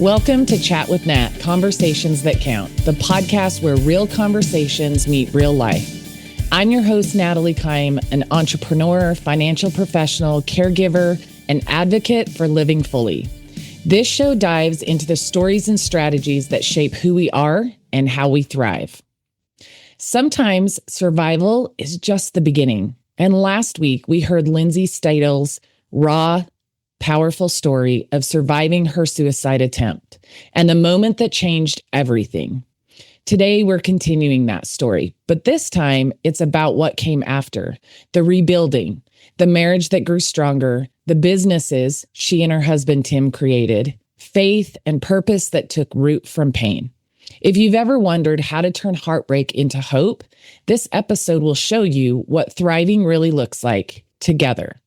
Welcome to Chat with Nat, Conversations That Count, the podcast where real conversations meet real life. I'm your host, Natalie Keim, an entrepreneur, financial professional, caregiver, and advocate for living fully. This show dives into the stories and strategies that shape who we are and how we thrive. Sometimes survival is just the beginning. And last week, we heard Lindsay Stadel's raw, powerful story of surviving her suicide attempt and the moment that changed everything. Today, we're continuing that story, but this time it's about what came after, the rebuilding, the marriage that grew stronger, the businesses she and her husband Tim created, faith and purpose that took root from pain. If you've ever wondered how to turn heartbreak into hope, this episode will show you what thriving really looks like together.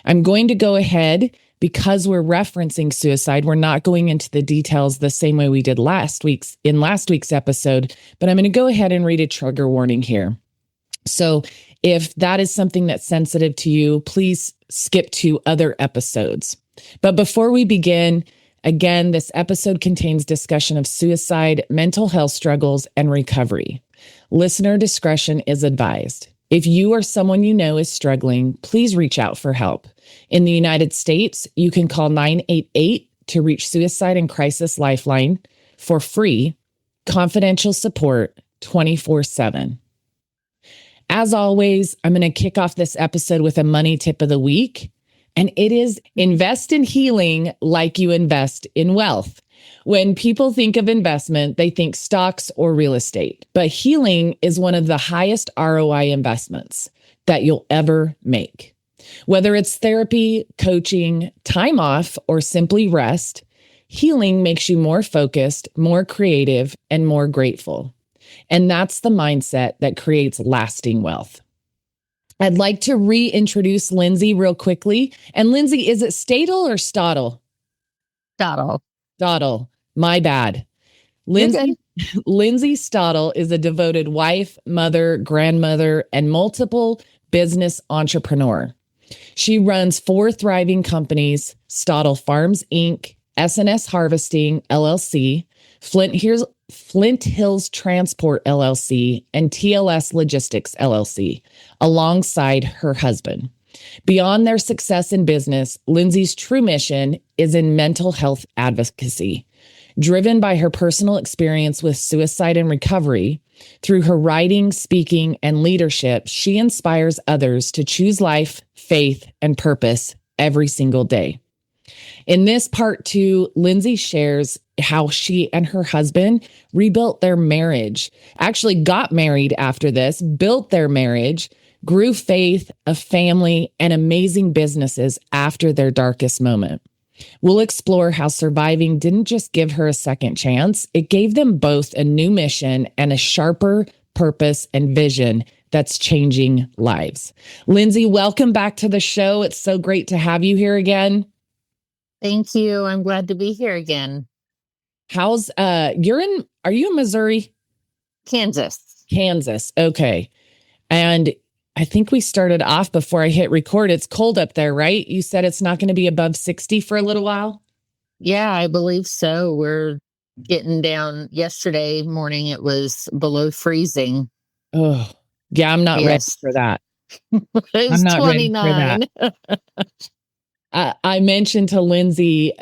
I'm going to go ahead because we're referencing suicide. We're not going into the details the same way we did last week's episode, but I'm going to go ahead and read a trigger warning here. So if that is something that's sensitive to you, please skip to other episodes. But before we begin, again, this episode contains discussion of suicide, mental health struggles, and recovery. Listener discretion is advised. If you or someone you know is struggling, please reach out for help. In the United States, you can call 988 to reach Suicide and Crisis Lifeline for free, confidential support 24/7. As always, I'm going to kick off this episode with a money tip of the week, and it is invest in healing like you invest in wealth. When people think of investment, they think stocks or real estate, but healing is one of the highest ROI investments that you'll ever make. Whether it's therapy, coaching, time off, or simply rest, healing makes you more focused, more creative, and more grateful. And that's the mindset that creates lasting wealth. I'd like to reintroduce Lindsay real quickly. And Lindsay, is it Stadel or Stadel? Stadel. Stadel. My bad. Lindsay Stadel is a devoted wife, mother, grandmother, and multiple business entrepreneur. She runs 4 thriving companies: Stadel Farms Inc, S Harvesting LLC, Flint Hills Transport LLC, and TLS Logistics LLC, alongside her husband. Beyond their success in business, Lindsay's true mission is in mental health advocacy. Driven by her personal experience with suicide and recovery, through her writing, speaking, and leadership, she inspires others to choose life, faith, and purpose every single day. In this part 2, Lindsay shares how she and her husband rebuilt their marriage, actually got married after this, built their marriage, grew faith, a family, and amazing businesses after their darkest moment. We'll explore how surviving didn't just give her a second chance, it gave them both a new mission and a sharper purpose and vision that's changing lives. Lindsay, welcome back to the show. It's so great to have you here again. Thank you. I'm glad to be here again. Are you in Missouri? Kansas. Okay. And I think we started off before I hit record. It's cold up there, right? You said it's not going to be above 60 for a little while? Yeah, I believe so. We're getting down. Yesterday morning, it was below freezing. Oh, yeah, I'm not ready for that. It was 29. I mentioned to Lindsay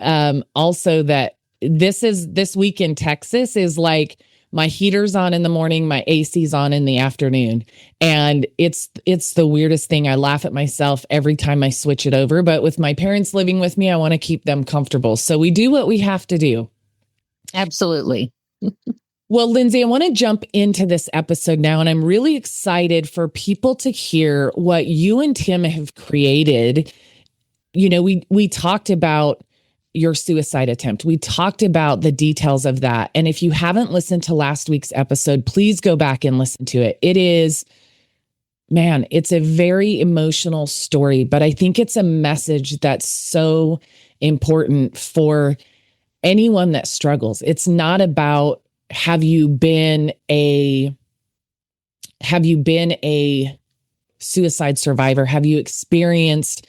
also that this week in Texas is like my heater's on in the morning, my AC's on in the afternoon. And it's the weirdest thing. I laugh at myself every time I switch it over. But with my parents living with me, I want to keep them comfortable. So we do what we have to do. Absolutely. Well, Lindsay, I want to jump into this episode now, and I'm really excited for people to hear what you and Tim have created. You know, we talked about your suicide attempt. We talked about the details of that. And if you haven't listened to last week's episode, please go back and listen to it. It's a very emotional story, but I think it's a message that's so important for anyone that struggles. It's not about have you been a suicide survivor? Have you experienced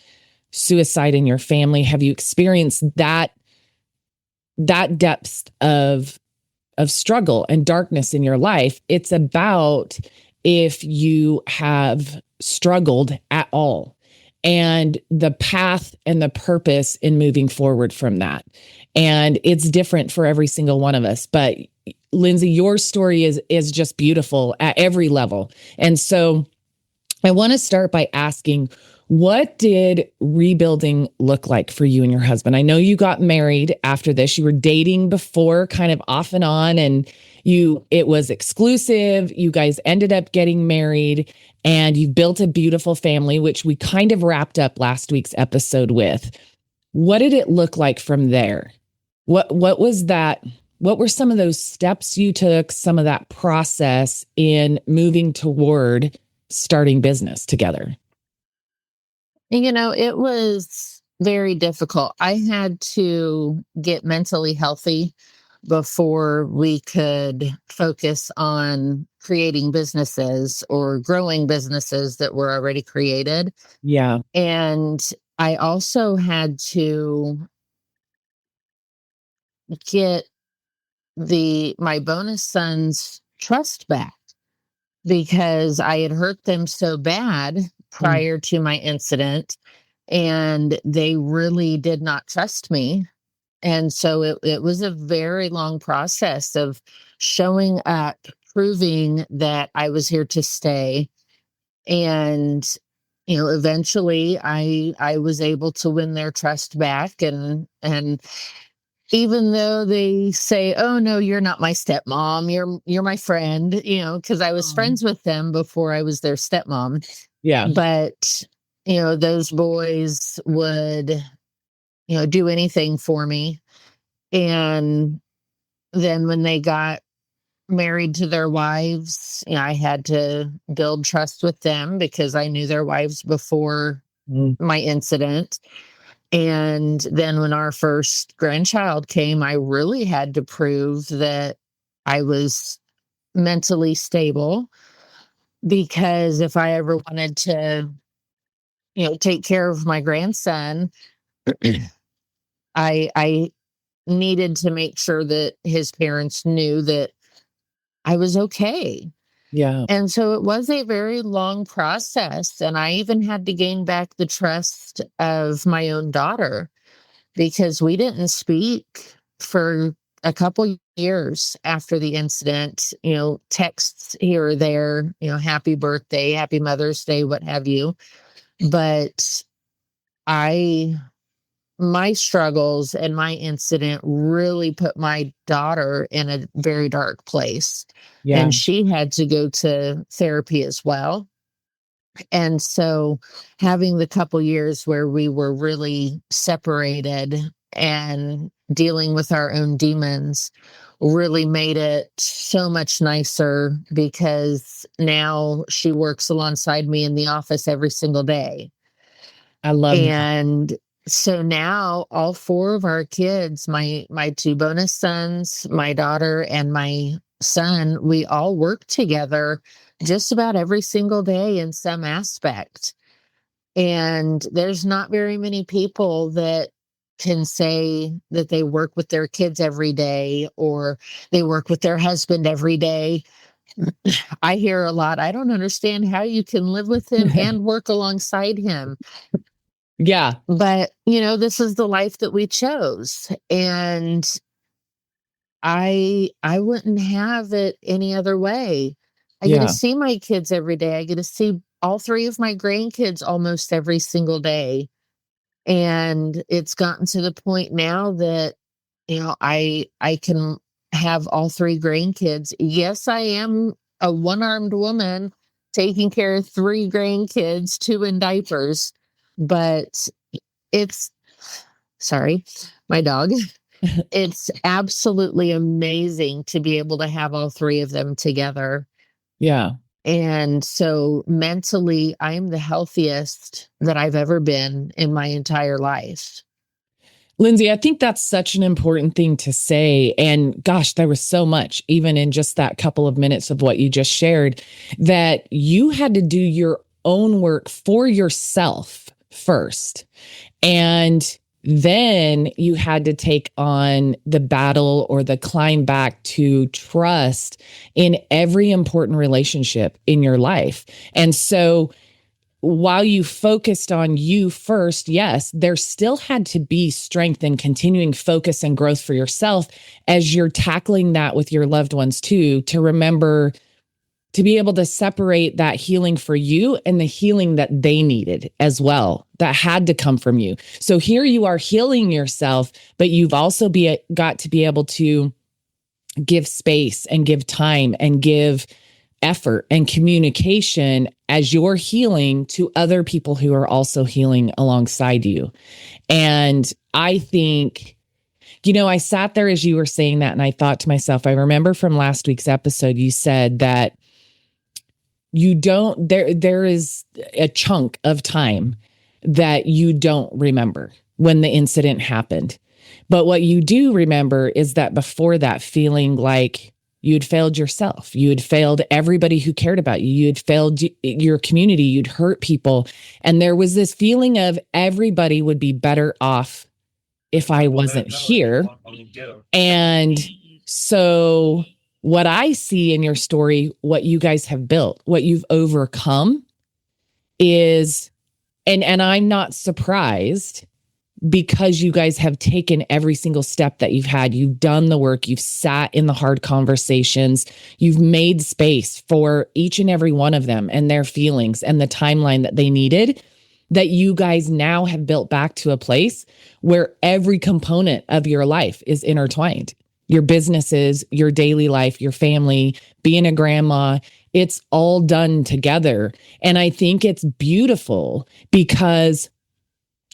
suicide in your family? Have you experienced that that depth of struggle and darkness in your life. It's about if you have struggled at all and the path and the purpose in moving forward from that. And it's different for every single one of us. But Lindsay, your story is just beautiful at every level. And so I want to start by asking, what did rebuilding look like for you and your husband? I know you got married after this. You were dating before, kind of off and on, and it was exclusive. You guys ended up getting married and you built a beautiful family, which we kind of wrapped up last week's episode with. What did it look like from there? What was that? What were some of those steps you took, some of that process in moving toward starting business together? It was very difficult. I had to get mentally healthy before we could focus on creating businesses or growing businesses that were already created. Yeah. And I also had to get my bonus son's trust back because I had hurt them so bad prior to my incident, and they really did not trust me. And so it was a very long process of showing up, proving that I was here to stay. And, eventually I was able to win their trust back. And even though they say, "Oh no, you're not my stepmom, you're my friend," because I was friends with them before I was their stepmom. Yeah. But, those boys would, do anything for me. And then when they got married to their wives, I had to build trust with them because I knew their wives before my incident. And then when our first grandchild came, I really had to prove that I was mentally stable, because if I ever wanted to, take care of my grandson, I needed to make sure that his parents knew that I was okay. Yeah. And so it was a very long process. And I even had to gain back the trust of my own daughter, because we didn't speak for a couple years after the incident, texts here or there, happy birthday, happy Mother's Day, what have you. But my struggles and my incident really put my daughter in a very dark place. Yeah. And she had to go to therapy as well. And so having the couple years where we were really separated and dealing with our own demons really made it so much nicer, because now she works alongside me in the office every single day. I love that. And so now all four of our kids, my two bonus sons, my daughter, and my son, we all work together just about every single day in some aspect. And there's not very many people that can say that they work with their kids every day or they work with their husband every day. I hear a lot, "I don't understand how you can live with him and work alongside him." Yeah. But, this is the life that we chose. And I wouldn't have it any other way. I get to see my kids every day. I get to see all three of my grandkids almost every single day. And it's gotten to the point now that, I can have all three grandkids. Yes, I am a one-armed woman taking care of three grandkids, two in diapers, but sorry, my dog. It's absolutely amazing to be able to have all three of them together. Yeah. And so mentally, I'm the healthiest that I've ever been in my entire life. Lindsay, I think that's such an important thing to say. And gosh, there was so much, even in just that couple of minutes of what you just shared, that you had to do your own work for yourself first. And Then you had to take on the battle or the climb back to trust in every important relationship in your life. And so while you focused on you first, yes, there still had to be strength and continuing focus and growth for yourself as you're tackling that with your loved ones too, to remember to be able to separate that healing for you and the healing that they needed as well, that had to come from you. So here you are healing yourself, but you've also got to be able to give space and give time and give effort and communication as you're healing to other people who are also healing alongside you. And I think, I sat there as you were saying that and I thought to myself, I remember from last week's episode, you said that there is a chunk of time that you don't remember when the incident happened. But what you do remember is that before that, feeling like you'd failed yourself. You had failed everybody who cared about you. You had failed your community. You'd hurt people. And there was this feeling of everybody would be better off if I wasn't here. And so what I see in your story, what you guys have built, what you've overcome is, and I'm not surprised, because you guys have taken every single step that you've had. You've done the work. You've sat in the hard conversations. You've made space for each and every one of them and their feelings and the timeline that they needed, that you guys now have built back to a place where every component of your life is intertwined. Your businesses, your daily life, your family, being a grandma, it's all done together. And I think it's beautiful because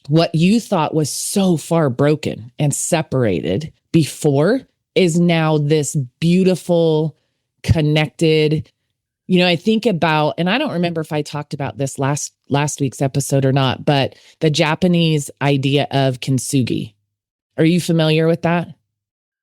what you thought was so far broken and separated before is now this beautiful, connected. I think about, and I don't remember if I talked about this last week's episode or not, but the Japanese idea of kintsugi. Are you familiar with that?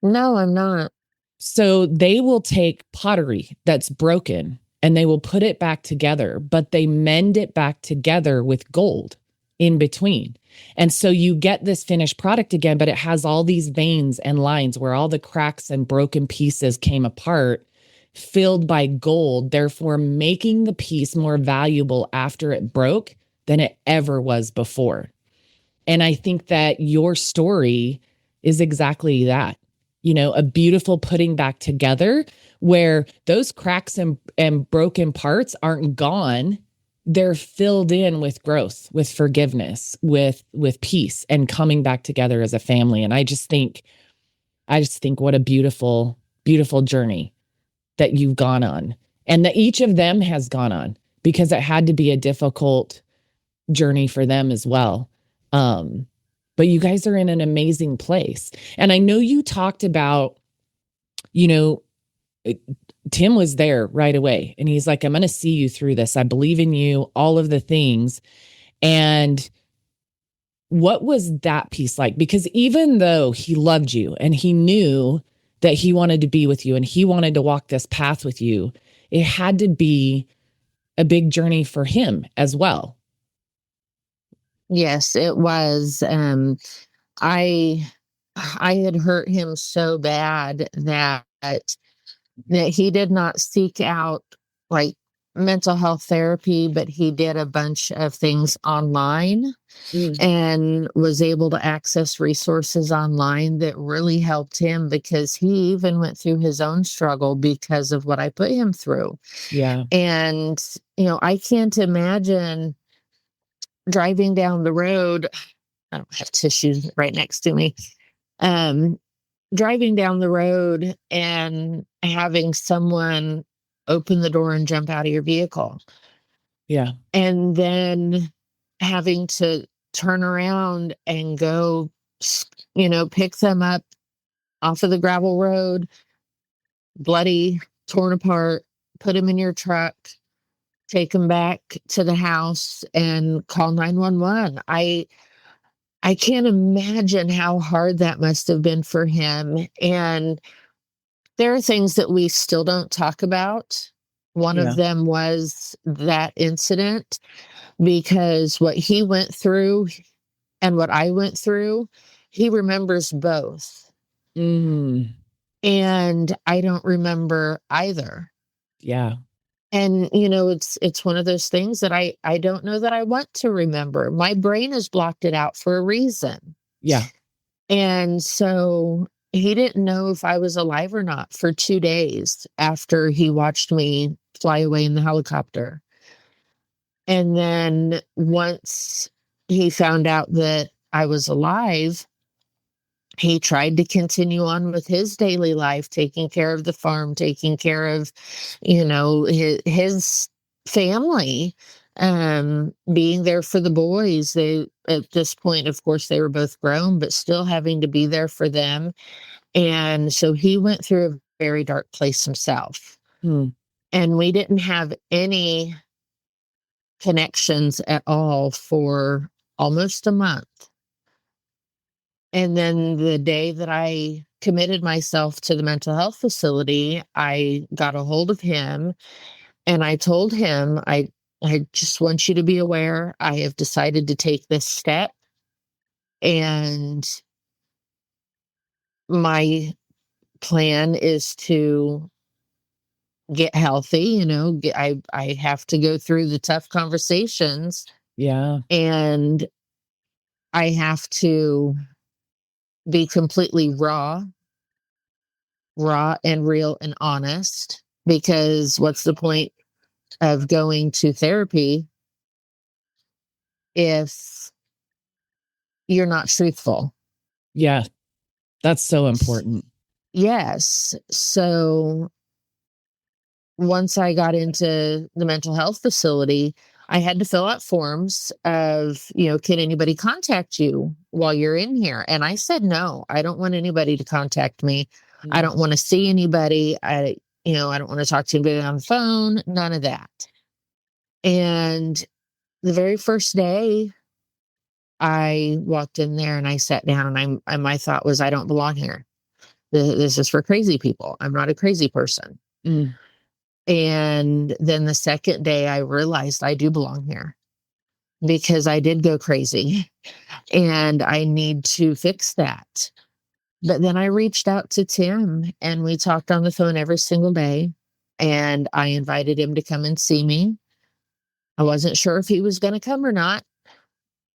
No, I'm not. So they will take pottery that's broken and they will put it back together, but they mend it back together with gold in between. And so you get this finished product again, but it has all these veins and lines where all the cracks and broken pieces came apart, filled by gold, therefore making the piece more valuable after it broke than it ever was before. And I think that your story is exactly that. A beautiful putting back together where those cracks and broken parts aren't gone. They're filled in with growth, with forgiveness, with peace, and coming back together as a family. And I just think what a beautiful, beautiful journey that you've gone on, and that each of them has gone on, because it had to be a difficult journey for them as well. But you guys are in an amazing place. And I know you talked about, Tim was there right away and he's like, I'm going to see you through this. I believe in you, all of the things. And what was that piece like? Because even though he loved you and he knew that he wanted to be with you and he wanted to walk this path with you, it had to be a big journey for him as well. Yes, it was. I had hurt him so bad that he did not seek out like mental health therapy, but he did a bunch of things online and was able to access resources online that really helped him, because he even went through his own struggle because of what I put him through. Yeah. And, I can't imagine driving down the road. I don't have tissues right next to me. Driving down the road and having someone open the door and jump out of your vehicle. Yeah. And then having to turn around and go, pick them up off of the gravel road, bloody, torn apart, put them in your truck, take them back to the house and call 911. I can't imagine how hard that must have been for him. And there are things that we still don't talk about. One of them was that incident, because what he went through, and what I went through, he remembers both. Mm. And I don't remember either. Yeah. And it's one of those things that I don't know that I want to remember. My brain has blocked it out for a reason. Yeah. And so he didn't know if I was alive or not for 2 days after he watched me fly away in the helicopter. And then once he found out that I was alive, he tried to continue on with his daily life, taking care of the farm, taking care of, his family, being there for the boys. They, at this point, of course, they were both grown, but still having to be there for them. And so he went through a very dark place himself. Mm. And we didn't have any connections at all for almost a month. And then the day that I committed myself to the mental health facility, I got a hold of him and I told him, I just want you to be aware, I have decided to take this step. And my plan is to get healthy, I have to go through the tough conversations, Yeah. and I have to be completely raw and real and honest, because what's the point of going to therapy if you're not truthful? Yeah. That's so important. Yes. So once I got into the mental health facility, I had to fill out forms of, can anybody contact you while you're in here? And I said, no, I don't want anybody to contact me. I don't want to see anybody. I don't want to talk to anybody on the phone, none of that. And the very first day I walked in there and I sat down, and my thought was, I don't belong here. This is for crazy people. I'm not a crazy person. Mm. And then the second day I realized I do belong here, because I did go crazy and I need to fix that. But then I reached out to Tim and we talked on the phone every single day, and I invited him to come and see me. I wasn't sure if he was going to come or not.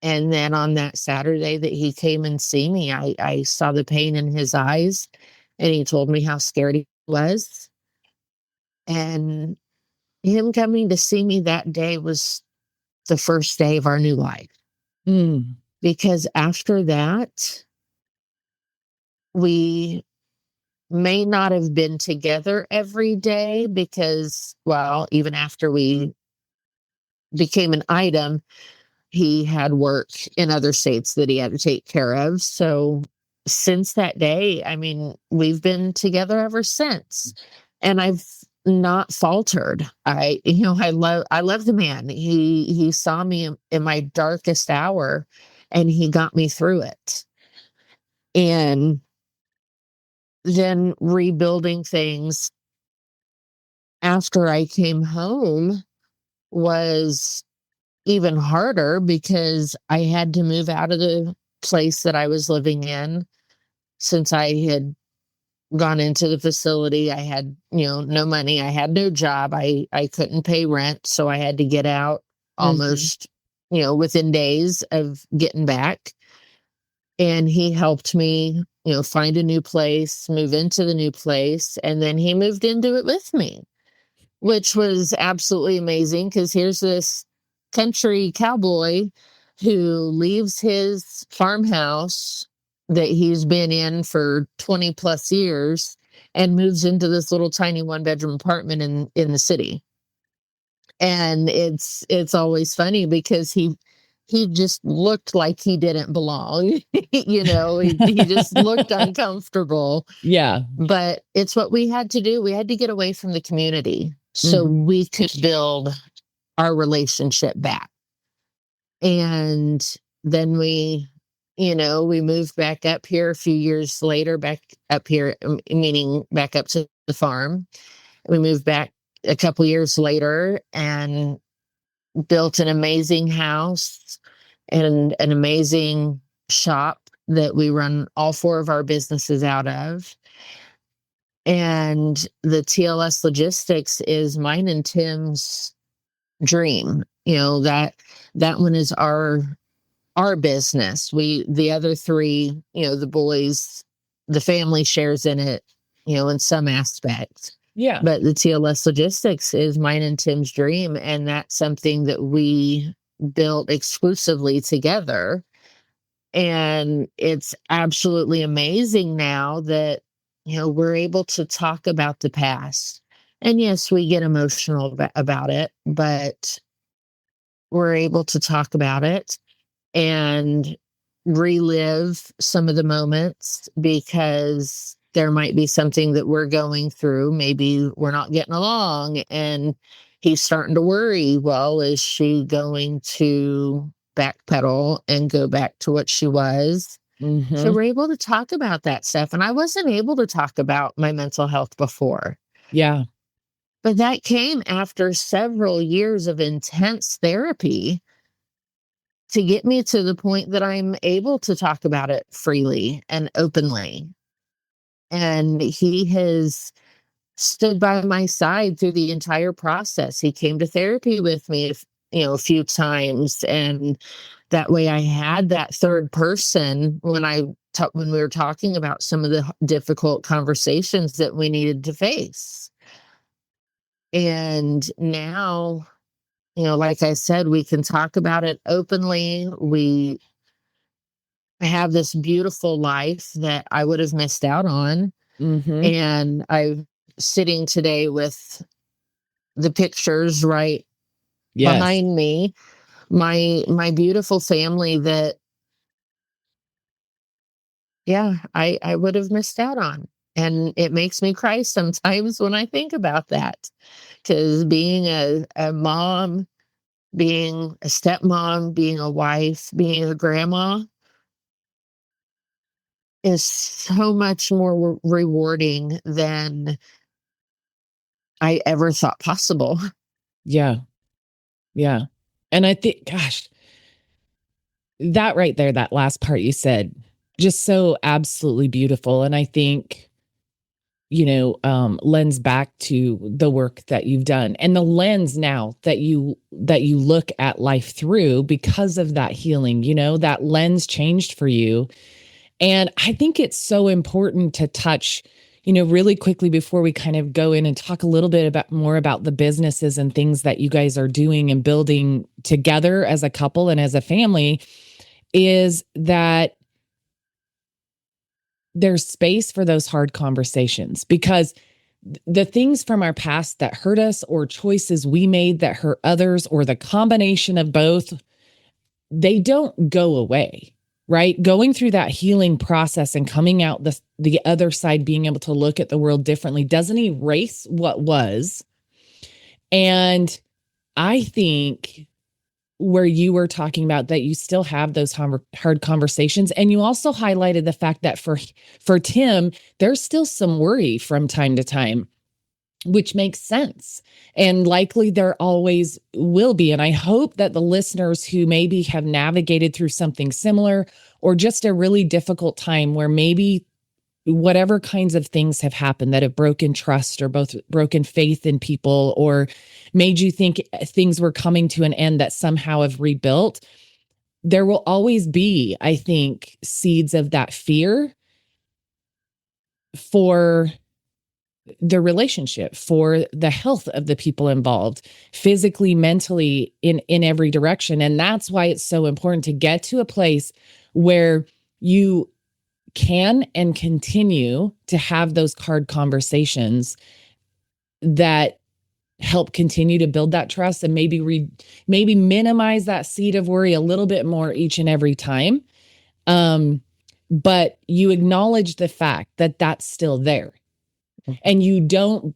And then on that Saturday that he came and see me, I saw the pain in his eyes, and he told me how scared he was. And him coming to see me that day was the first day of our new life. Mm. Because after that, we may not have been together every day because, well, even after we became an item, he had work in other states that he had to take care of. So since that day, I mean, we've been together ever since. And I've not faltered. I love the man. He saw me in my darkest hour, and he got me through it. And then rebuilding things after I came home was even harder, because I had to move out of the place that I was living in. Since I had gone into the facility, I had, no money. I had no job. I couldn't pay rent. So I had to get out almost, within days of getting back. And he helped me, find a new place, move into the new place. And then he moved into it with me, which was absolutely amazing, because here's this country cowboy who leaves his farmhouse that he's been in for 20 plus years and moves into this little tiny 1-bedroom apartment in the city. And it's always funny because he just looked like he didn't belong. He just looked uncomfortable. Yeah. But it's what we had to do. We had to get away from the community so we could build our relationship back. And then we moved back up here a few years later, back up here, meaning back up to the farm. We moved back a couple years later and built an amazing house. and an amazing shop that we run all four of our businesses out of. And the TLS Logistics is mine and Tim's dream. That one is our business. The other three, the boys, the family shares in it, in some aspects. Yeah. But the TLS Logistics is mine and Tim's dream. And that's something that we built exclusively together. And it's absolutely amazing now that, we're able to talk about the past. And yes, we get emotional about it, but we're able to talk about it and relive some of the moments, because there might be something that we're going through. Maybe we're not getting along and he's starting to worry. Well, is she going to backpedal and go back to what she was? Mm-hmm. So we're able to talk about that stuff. And I wasn't able to talk about my mental health before. Yeah. But that came after several years of intense therapy to get me to the point that I'm able to talk about it freely and openly. And he has stood by my side through the entire process. He came to therapy with me, a few times. And that way I had that third person when when we were talking about some of the difficult conversations that we needed to face. And now, like I said, we can talk about it openly. We have this beautiful life that I would have missed out on. Mm-hmm. And I'm sitting today with the pictures right behind me, my beautiful family that, I would have missed out on. And it makes me cry sometimes when I think about that, because being a mom, being a stepmom, being a wife, being a grandma is so much more rewarding than I ever thought possible. Yeah. Yeah. And I think, gosh, that right there, that last part you said, just so absolutely beautiful. And I think, lends back to the work that you've done and the lens now that you look at life through because of that healing. That lens changed for you. And I think it's so important to touch, really quickly before we kind of go in and talk a little bit more about the businesses and things that you guys are doing and building together as a couple and as a family, is that there's space for those hard conversations, because the things from our past that hurt us, or choices we made that hurt others, or the combination of both, they don't go away, right? Going through that healing process and coming out the other side, being able to look at the world differently, doesn't erase what was. And I think where you were talking about that you still have those hard conversations. And you also highlighted the fact that for Tim, there's still some worry from time to time, which makes sense. And likely there always will be. And I hope that the listeners who maybe have navigated through something similar, or just a really difficult time where maybe whatever kinds of things have happened that have broken trust, or both broken faith in people, or made you think things were coming to an end that somehow have rebuilt, there will always be, I think, seeds of that fear for the relationship, for the health of the people involved, physically, mentally, in every direction. And that's why it's so important to get to a place where you can and continue to have those hard conversations that help continue to build that trust, and maybe minimize that seed of worry a little bit more each and every time. But you acknowledge the fact that that's still there, and you don't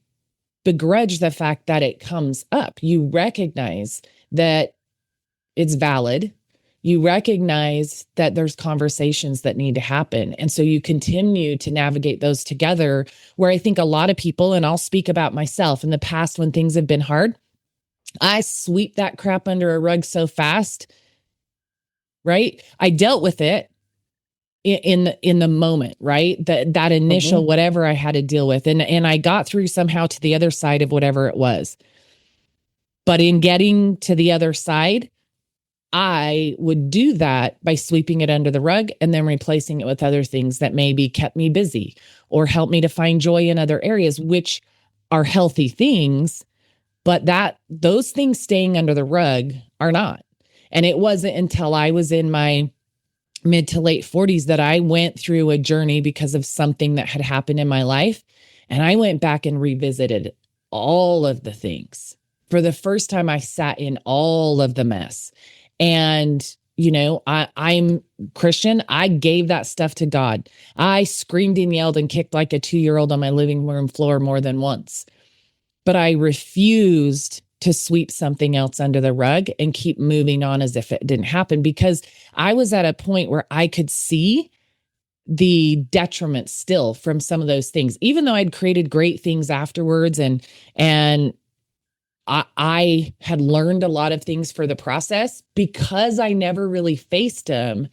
begrudge the fact that it comes up. You recognize that it's valid. You recognize that there's conversations that need to happen. And so you continue to navigate those together, where I think a lot of people, and I'll speak about myself in the past when things have been hard, I sweep that crap under a rug so fast right? I dealt with it in the moment, right? That initial Mhm. whatever I had to deal with, and I got through somehow to the other side of whatever it was. But in getting to the other side, I would do that by sweeping it under the rug and then replacing it with other things that maybe kept me busy or helped me to find joy in other areas, which are healthy things, but that those things staying under the rug are not. And it wasn't until I was in my mid to late 40s that I went through a journey because of something that had happened in my life. And I went back and revisited all of the things. For the first time, I sat in all of the mess. And, I'm Christian. I gave that stuff to God. I screamed and yelled and kicked like a 2-year-old on my living room floor more than once. But I refused to sweep something else under the rug and keep moving on as if it didn't happen, because I was at a point where I could see the detriment still from some of those things, even though I'd created great things afterwards. And I had learned a lot of things for the process. Because I never really faced them,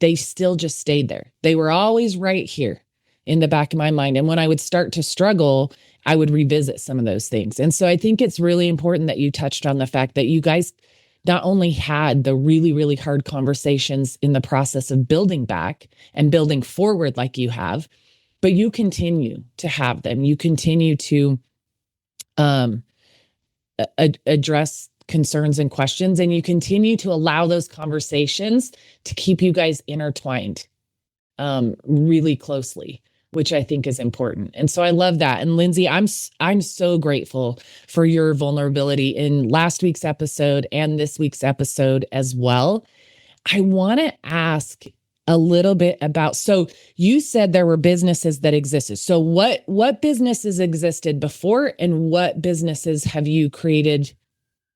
they still just stayed there. They were always right here in the back of my mind. And when I would start to struggle, I would revisit some of those things. And so I think it's really important that you touched on the fact that you guys not only had the really, really hard conversations in the process of building back and building forward like you have, but you continue to have them. You continue to address concerns and questions, and you continue to allow those conversations to keep you guys intertwined really closely, which I think is important. And so I love that. And Lindsay, I'm so grateful for your vulnerability in last week's episode and this week's episode as well. I want to ask a little bit about, so you said there were businesses that existed. So what businesses existed before, and what businesses have you created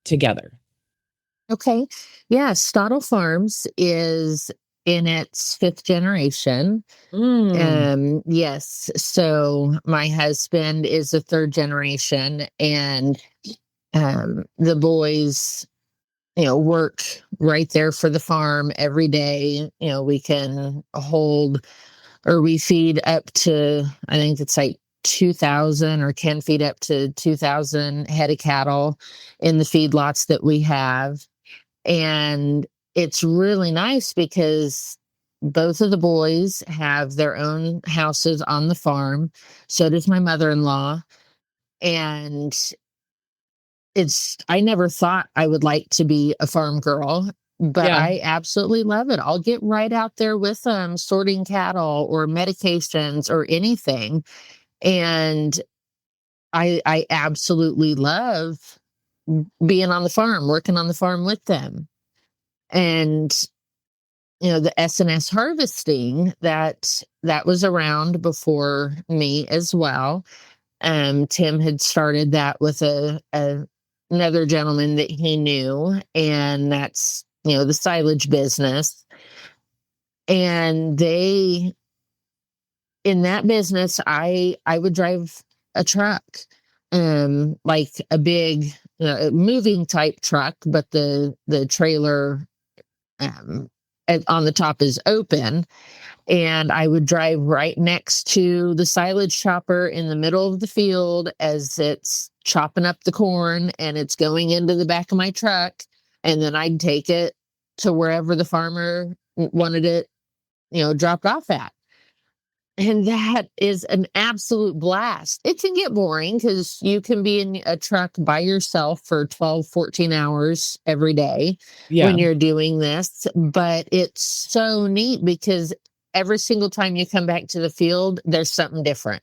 together? Okay. Yeah. Stadel Farms is in its fifth generation. Mm, Yes. So my husband is a third generation, and the boys, work right there for the farm every day. We can hold, or we feed up to, I think it's like 2,000, or can feed up to 2,000 head of cattle in the feedlots that we have. And it's really nice because both of the boys have their own houses on the farm. So does my mother-in-law. And I never thought I would like to be a farm girl, but yeah. I absolutely love it. I'll get right out there with them, sorting cattle or medications or anything. And I absolutely love being on the farm, working on the farm with them. And the S Harvesting, that was around before me as well. Tim had started that with another gentleman that he knew, and that's the silage business. And in that business, I would drive a truck, like a big moving type truck, but the trailer um, on the top is open. And I would drive right next to the silage chopper in the middle of the field as it's chopping up the corn and it's going into the back of my truck. And then I'd take it to wherever the farmer wanted it, dropped off at. And that is an absolute blast. It can get boring because you can be in a truck by yourself for 12, 14 hours every day Yeah. when you're doing this. But it's so neat because every single time you come back to the field, there's something different.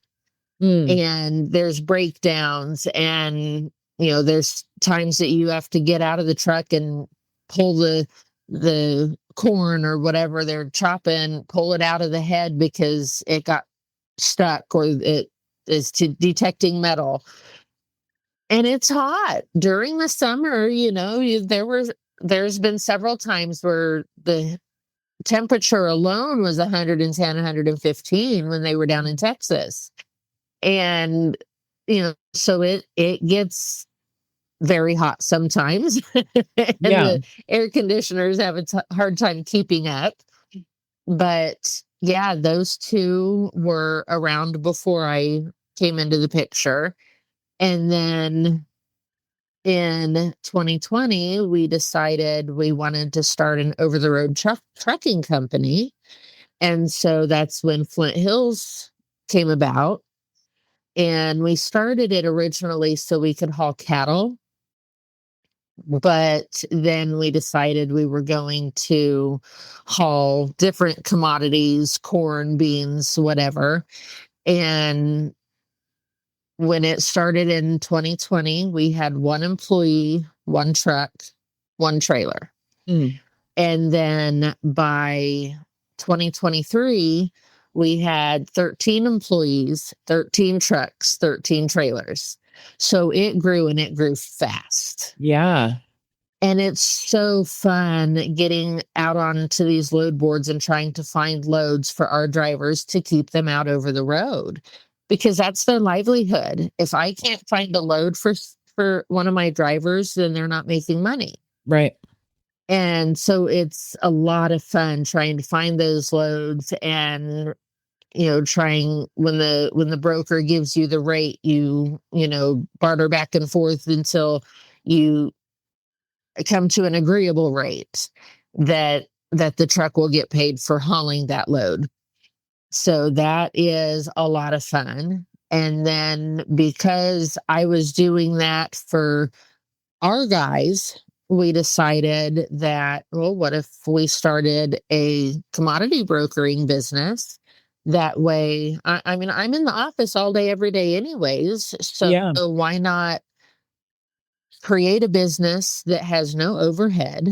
Mm, And there's breakdowns, and there's times that you have to get out of the truck and pull the corn or whatever they're chopping, pull it out of the head because it got stuck, or it is detecting metal. And it's hot during the summer. There's been several times where the temperature alone was 110, 115 when they were down in Texas. And so it gets very hot sometimes, and Yeah. the air conditioners have a hard time keeping up. But yeah, those two were around before I came into the picture. And then in 2020, we decided we wanted to start an over the road trucking company. And so that's when Flint Hills came about. And we started it originally so we could haul cattle. But then we decided we were going to haul different commodities, corn, beans, whatever. And when it started in 2020, we had one employee, one truck, one trailer. Mm. And then by 2023, we had 13 employees, 13 trucks, 13 trailers. So it grew, and it grew fast. Yeah. And it's so fun getting out onto these load boards and trying to find loads for our drivers to keep them out over the road, because that's their livelihood. If I can't find a load for one of my drivers, then they're not making money. Right. And so it's a lot of fun trying to find those loads, and trying, when the broker gives you the rate, you barter back and forth until you come to an agreeable rate that the truck will get paid for hauling that load. So that is a lot of fun. And then because I was doing that for our guys, we decided that, well, what if we started a commodity brokering business? That way, I mean, I'm in the office all day, every day anyways. So Yeah. why not create a business that has no overhead?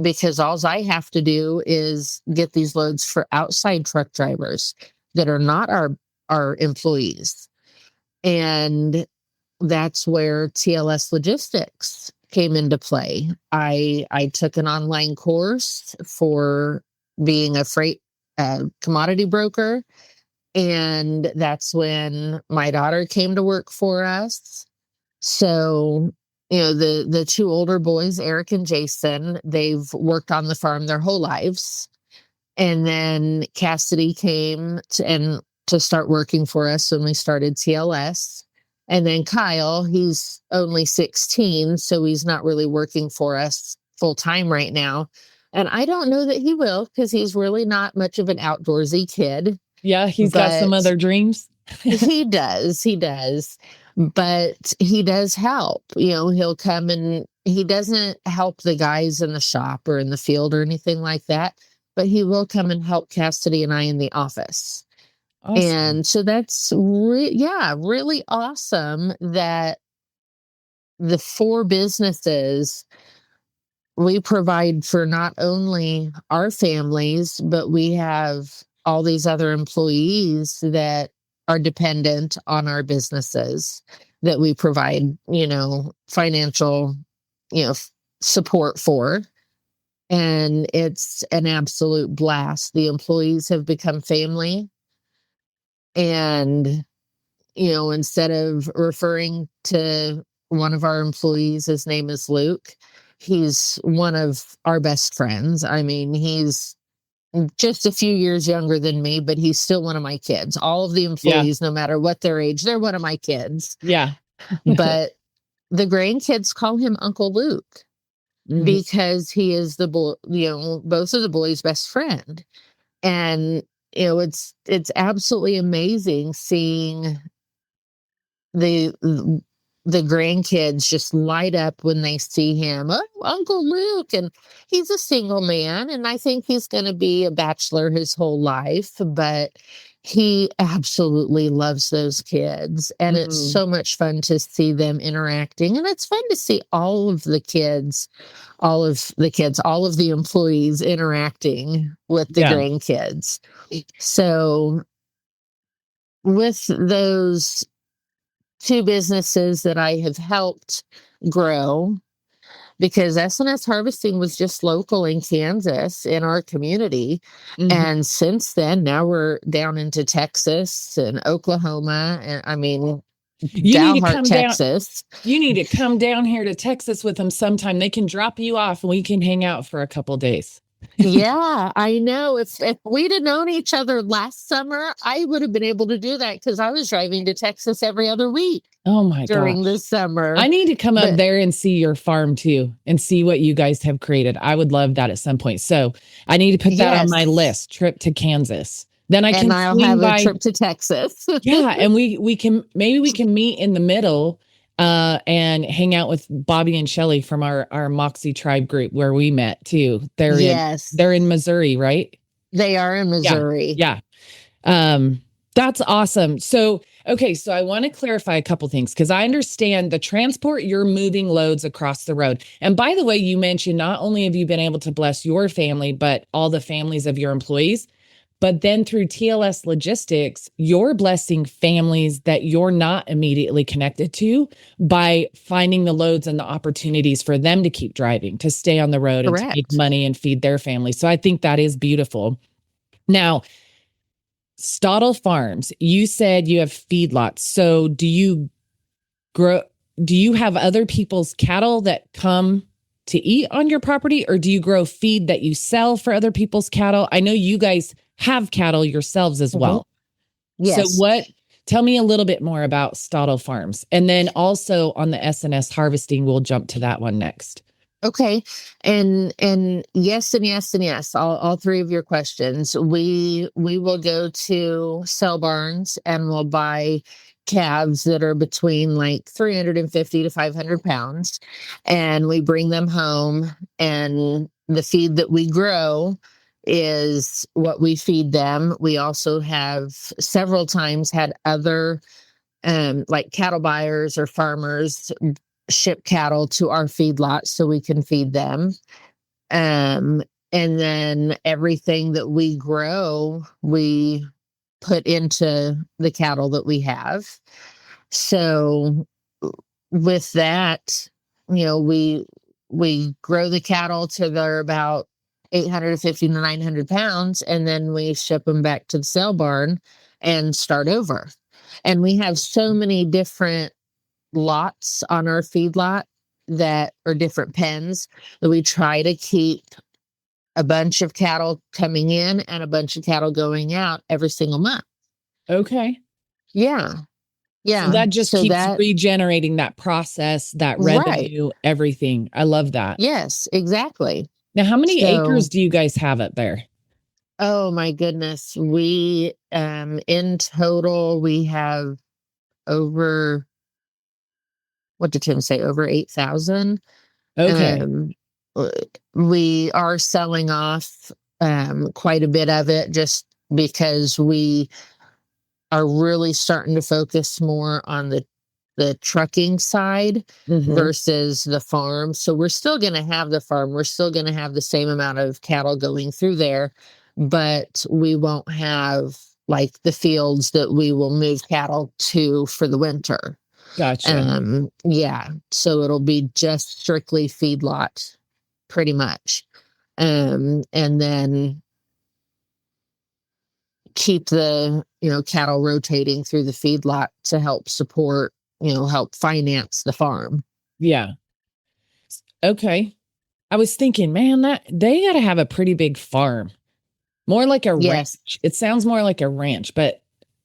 Because all I have to do is get these loads for outside truck drivers that are not our employees. And that's where TLS Logistics came into play. I took an online course for being a freight commodity broker. And that's when my daughter came to work for us. So, the two older boys, Eric and Jason, they've worked on the farm their whole lives. And then Cassidy came to start working for us when we started TLS. And then Kyle, he's only 16, so he's not really working for us full time right now. And I don't know that he will, because he's really not much of an outdoorsy kid. Yeah. He's got some other dreams. He does. But he does help. He'll come, and he doesn't help the guys in the shop or in the field or anything like that, but he will come and help Cassidy and I in the office. Awesome. And so that's really awesome that the four businesses, we provide for not only our families, but we have all these other employees that are dependent on our businesses that we provide, financial, support for. And it's an absolute blast. The employees have become family. And, instead of referring to one of our employees, his name is Luke, he's one of our best friends. I mean, he's just a few years younger than me, but he's still one of my kids. All of the employees, no matter what their age, they're one of my kids. Yeah. But the grandkids call him Uncle Luke because he is both of the boys' best friend. And, it's absolutely amazing seeing the grandkids just light up when they see him. Oh, Uncle Luke. And he's a single man, and I think he's going to be a bachelor his whole life, but he absolutely loves those kids. And it's so much fun to see them interacting. And it's fun to see all of the employees interacting with the grandkids. So with those two businesses that I have helped grow, because S Harvesting was just local in Kansas in our community. And since then, now we're down into Texas and Oklahoma. And I mean, You need to Dalhart, come down. Texas. You need to come down here to Texas with them sometime. They can drop you off and we can hang out for a couple days. Yeah, I know. If we'd have known each other last summer, I would have been able to do that because I was driving to Texas every other week Oh my during the gosh. summer. I need to come up But there and see your farm too and see what you guys have created. I would love that at some point. So I need to put that on my yes, list, trip to Kansas. Then I and can I'll swing have a by. trip to Texas. Yeah, and we can maybe we can meet in the middle and hang out with Bobby and Shelly from our Moxie tribe group where we met too. Yes, They're in Missouri, right? they are in Yeah. Missouri. Yeah. That's awesome. So, okay, so I want to clarify a couple things because I understand the transport, you're moving loads across the road. And by the way, you mentioned not only have you been able to bless your family, but all the families of your employees. But then through TLS Logistics, you're blessing families that you're not immediately connected to by finding the loads and the opportunities for them to keep driving, to stay on the road and to make Correct. money and feed their family. So I think that is beautiful. Now, Stadel Farms, you said you have feedlots. So do you grow, do you have other people's cattle that come to eat on your property, or do you grow feed that you sell for other people's cattle? I know you guys have cattle yourselves as well. So Yes. tell me a little bit more about Stadel Farms. And then also on the S Harvesting, we'll jump to that one next. Okay. And yes and yes and yes. All three of your questions. We will go to sell barns and we'll buy calves that are between like 350 to 500 pounds. And we bring them home, and the feed that we grow is what we feed them. We also have several times had other like cattle buyers or farmers ship cattle to our feedlot so we can feed them. And then everything that we grow, we put into the cattle that we have. So with that, we grow the cattle till they're about 850 to 900 pounds, and then we ship them back to the sale barn and start over. And we have so many different lots on our feedlot that are different pens that we try to keep a bunch of cattle coming in and a bunch of cattle going out every single month. Okay. Yeah. Yeah. So that just So keeps that, regenerating that process, that right. revenue, everything. I love that. Yes, exactly. Now, how many So, acres do you guys have up there? oh my goodness. We, in total, we have over, what did Tim say? Over 8,000. Okay. We are selling off quite a bit of it just because we are really starting to focus more on the trucking side versus the farm. So we're still going to have the farm. We're still going to have the same amount of cattle going through there, but we won't have like the fields that we will move cattle to for the winter. Gotcha. Yeah. So it'll be just strictly feedlot, pretty much. And then keep the, cattle rotating through the feedlot to help support, help finance the farm. Yeah. Okay. I was thinking, man, that they got to have a pretty big farm. More like a Yes. ranch. It sounds more like a ranch, but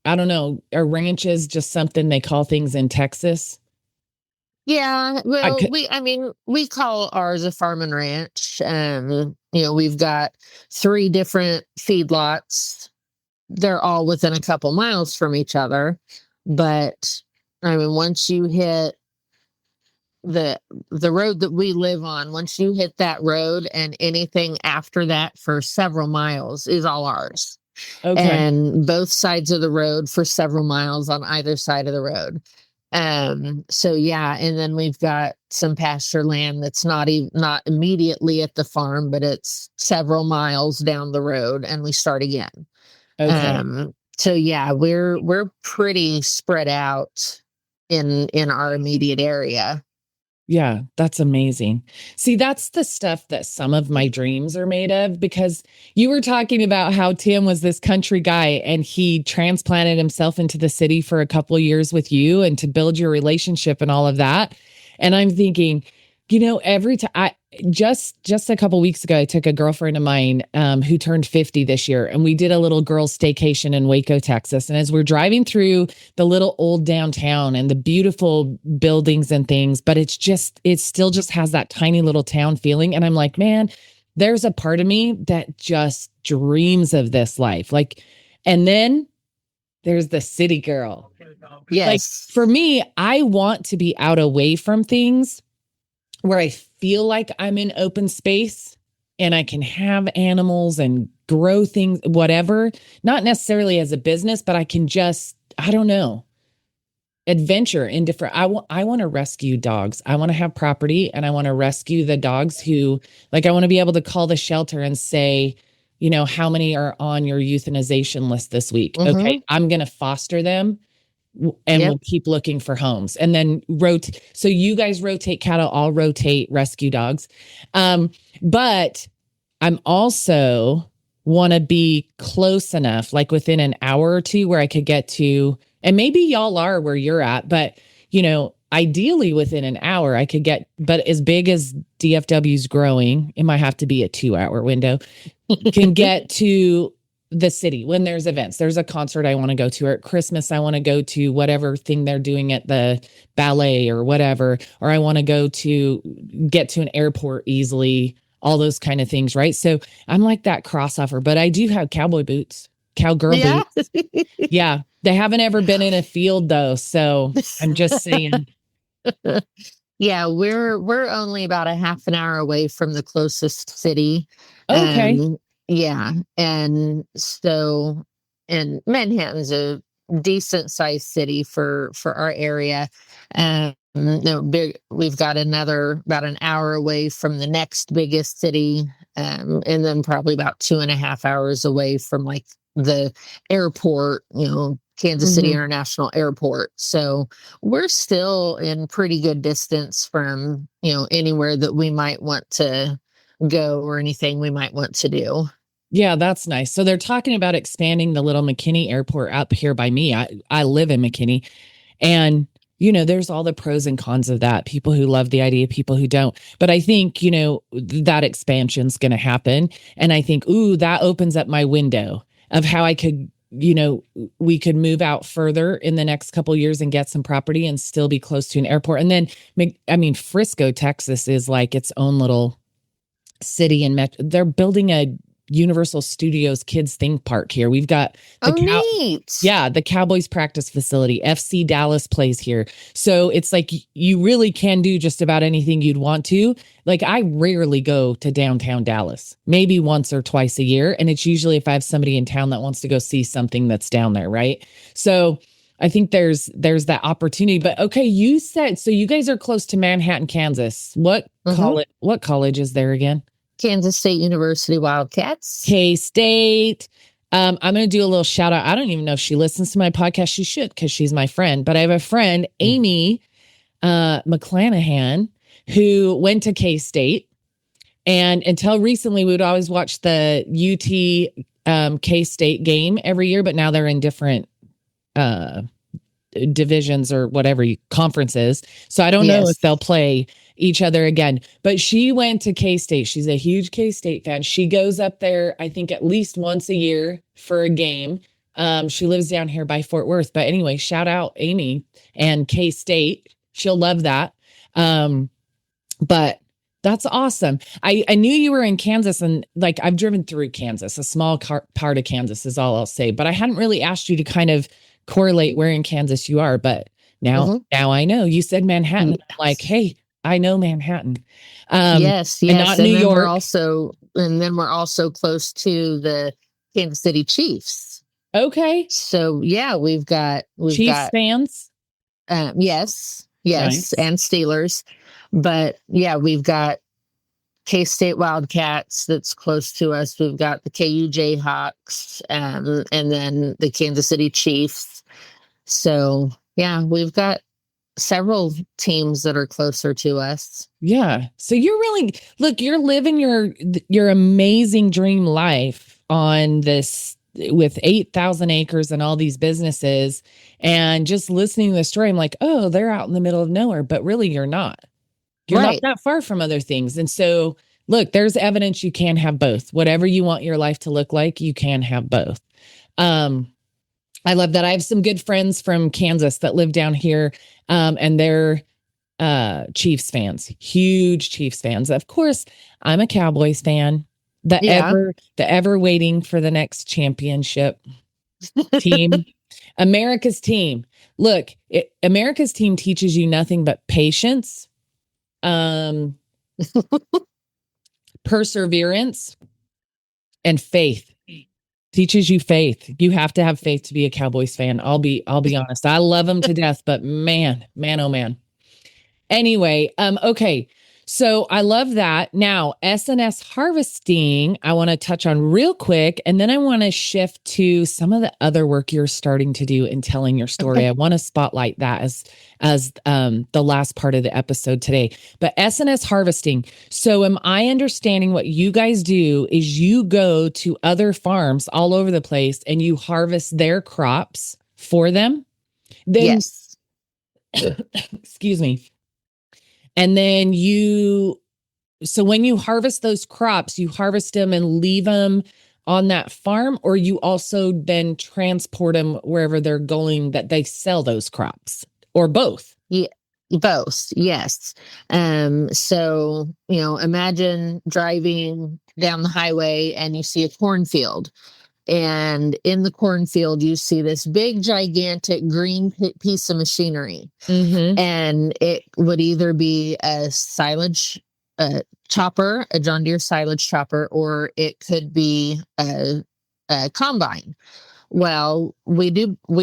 I don't know. A ranch is just something they call things in Texas. Yeah. Well, we call ours a farm and ranch. We've got 3 different feedlots. They're all within a couple miles from each other. But once you hit the road that we live on, once you hit that road, and anything after that for several miles is all ours. Okay. And both sides of the road for several miles on either side of the road. So yeah, and then we've got some pasture land that's not immediately at the farm, but it's several miles down the road, and we start again. Okay. So yeah, we're pretty spread out in our immediate area. Yeah, that's amazing. See, that's the stuff that some of my dreams are made of, because you were talking about how Tim was this country guy and he transplanted himself into the city for a couple of years with you and to build your relationship and all of that. And I'm thinking, every time just a couple weeks ago, I took a girlfriend of mine who turned 50 this year, and we did a little girls' staycation in Waco, Texas. And as we're driving through the little old downtown and the beautiful buildings and things, but it still just has that tiny little town feeling. And I'm like, man, there's a part of me that just dreams of this life. Like, and then there's the city girl. Yes. Like for me, I want to be out away from things where I feel like I'm in open space and I can have animals and grow things, whatever, not necessarily as a business, but I can just, I don't know, adventure in different, I want to rescue dogs. I want to have property and I want to rescue the dogs who, like, I want to be able to call the shelter and say, how many are on your euthanization list this week? Mm-hmm. Okay, I'm going to foster them. And we'll keep looking for homes and then rotate. So you guys rotate cattle, I'll rotate rescue dogs. But I'm also want to be close enough, like within an hour or two, where I could get to, and maybe y'all are where you're at, but ideally within an hour I could get, but as big as DFW's growing, it might have to be a 2-hour window, can get to the city when there's events. There's a concert I want to go to, or at Christmas I want to go to whatever thing they're doing at the ballet or whatever, or I want to go to get to an airport easily, all those kind of things, right? So I'm like that crossover, but I do have cowboy boots, cowgirl boots. Yeah, they haven't ever been in a field though, so I'm just saying. Yeah, we're only about a half an hour away from the closest city. Okay. Yeah. And so, and Manhattan's a decent sized city for our area. No big, we've got another about an hour away from the next biggest city. And then probably about 2.5 hours away from like the airport, Kansas City International Airport. So we're still in pretty good distance from, anywhere that we might want to go or anything we might want to do. Yeah, that's nice. So they're talking about expanding the little McKinney Airport up here by me. I live in McKinney, and there's all the pros and cons of that. People who love the idea, people who don't. But I think that expansion's going to happen, and I think, ooh, that opens up my window of how I could, we could move out further in the next couple of years and get some property and still be close to an airport. And then, Frisco, Texas is like its own little city, and they're building a Universal Studios kids theme park here. We've got neat. Yeah, the Cowboys practice facility. FC Dallas plays here. So it's like you really can do just about anything you'd want to. Like I rarely go to downtown Dallas, maybe once or twice a year. And it's usually if I have somebody in town that wants to go see something that's down there, right? So I think there's that opportunity. But okay, you said, so you guys are close to Manhattan, Kansas. What college is there again? Kansas State University Wildcats. K-State. I'm going to do a little shout out. I don't even know if she listens to my podcast. She should, because she's my friend. But I have a friend, Amy McClanahan, who went to K-State. And until recently, we would always watch the UT K-State game every year. But now they're in different divisions or whatever conferences. So I don't know if they'll play each other again, but she went to K-State. She's a huge K-State fan. She goes up there, I think at least once a year for a game. She lives down here by Fort Worth, but anyway, shout out Amy and K-State. She'll love that. But that's awesome. I knew you were in Kansas, and like I've driven through Kansas, a small part of Kansas is all I'll say, but I hadn't really asked you to kind of correlate where in Kansas you are, but now I know. You said Manhattan. I'm like, hey, I know Manhattan. Yes. And not New York. We're also close to the Kansas City Chiefs. Okay. So yeah, we've got Chiefs fans. Yes, Nice. and Steelers. But yeah, we've got K-State Wildcats that's close to us. We've got the KU Jayhawks, and then the Kansas City Chiefs. So yeah, we've got several teams that are closer to us. Yeah. So you're really, look, you're living your amazing dream life on this with 8,000 acres and all these businesses. And just listening to the story, I'm like, oh, they're out in the middle of nowhere, but really you're not. You're not Right. that far from other things. And so, look, there's evidence you can have both. Whatever you want your life to look like, you can have both. I love that. I have some good friends from Kansas that live down here, and they're Chiefs fans, huge Chiefs fans. Of course, I'm a Cowboys fan. Yeah. The ever waiting for the next championship team, America's team. Look, America's team teaches you nothing but patience, perseverance, and faith. Teaches you faith. You have to have faith to be a Cowboys fan. I'll be honest. I love them to death, but man, oh man. Anyway, okay. So I love that. Now, S&S Harvesting, I want to touch on real quick, and then I want to shift to some of the other work you're starting to do in telling your story. Okay. I want to spotlight that as the last part of the episode today. But S&S Harvesting. So am I understanding what you guys do is you go to other farms all over the place and you harvest their crops for them? Then, Yes. excuse me. And then so when you harvest those crops, you harvest them and leave them on that farm, or you also then transport them wherever they're going that they sell those crops, or both? Yeah. Both. Yes. So, imagine driving down the highway and you see a cornfield. And in the cornfield, you see this big, gigantic green piece of machinery. Mm-hmm. And it would either be a silage chopper, a John Deere silage chopper, or it could be a combine. Well, we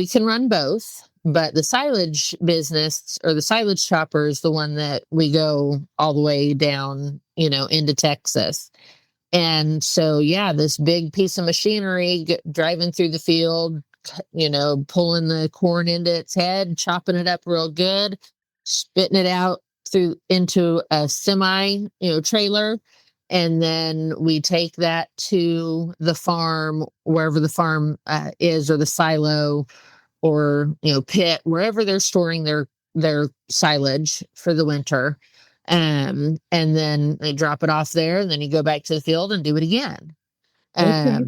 can run both, but the silage business or the silage chopper is the one that we go all the way down, into Texas. And so, yeah, this big piece of machinery driving through the field, pulling the corn into its head, chopping it up real good, spitting it out into a semi, trailer. And then we take that to the farm, wherever the farm is, or the silo, or, pit, wherever they're storing their silage for the winter. And then they drop it off there, and then you go back to the field and do it again. Okay.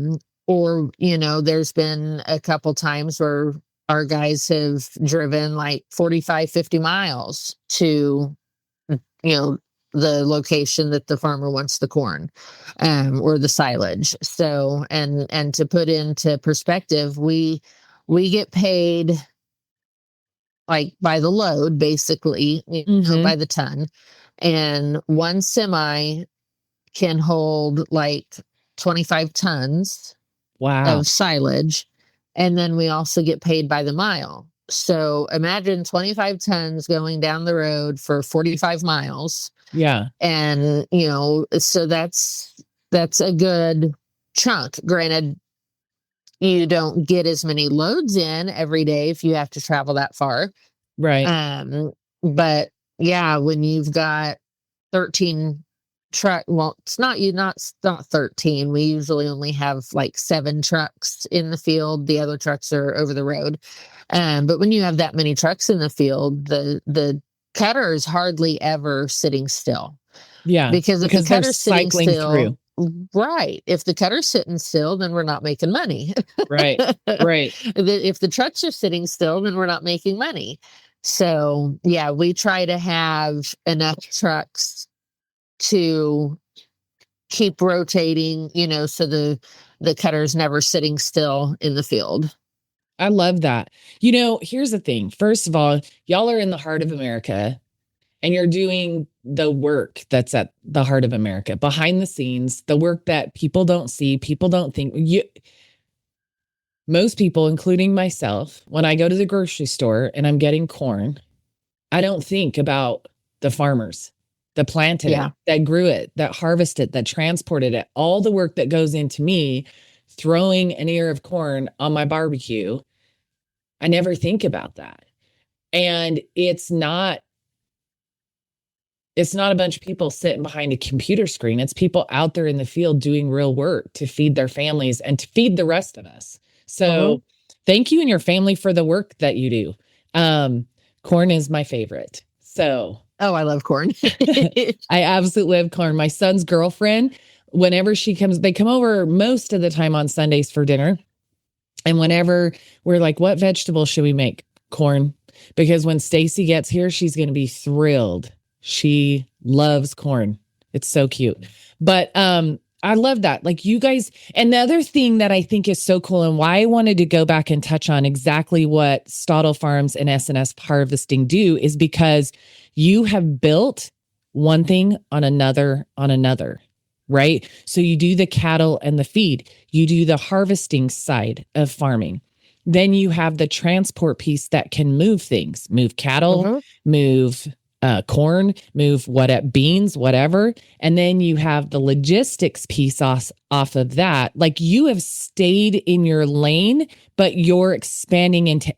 Or, there's been a couple times where our guys have driven like 45, 50 miles to, the location that the farmer wants the corn, or the silage. So, and to put into perspective, we get paid like by the load, basically, by the ton. And one semi can hold like 25 tons Wow. of silage. And then we also get paid by the mile. So imagine 25 tons going down the road for 45 miles. Yeah. And, so that's a good chunk. Granted, you don't get as many loads in every day if you have to travel that far. Right. But yeah, when you've got 13 it's not 13. We usually only have like 7 trucks in the field. The other trucks are over the road. But when you have that many trucks in the field, the cutter is hardly ever sitting still. Yeah. Because if the cutter's sitting still, through. right. If the cutter's sitting still, then we're not making money. Right. Right. If the trucks are sitting still, then we're not making money. So yeah, we try to have enough trucks to keep rotating, so the cutter's never sitting still in the field. I love that. Here's the thing. First of all, y'all are in the heart of America, and you're doing the work that's at the heart of America, behind the scenes, the work that people don't see, people don't think. Most people, including myself, when I go to the grocery store and I'm getting corn, I don't think about the farmers that planted it, that grew it, that harvested it, that transported it, all the work that goes into me throwing an ear of corn on my barbecue. I never think about that. And it's not a bunch of people sitting behind a computer screen. It's people out there in the field doing real work to feed their families and to feed the rest of us. So thank you and your family for the work that you do. Corn is my favorite. So. Oh, I love corn. I absolutely love corn. My son's girlfriend, whenever she comes, they come over most of the time on Sundays for dinner. And whenever we're like, what vegetable should we make? Corn. Because when Stacy gets here, she's going to be thrilled. She loves corn. It's so cute. But I love that. Like you guys, and the other thing that I think is so cool and why I wanted to go back and touch on exactly what Stadel Farms and S Harvesting do is because you have built one thing on another, right? So you do the cattle and the feed, you do the harvesting side of farming. Then you have the transport piece that can move things, move cattle, move corn, move beans, whatever. And then you have the logistics piece off of that. Like you have stayed in your lane, but you're expanding into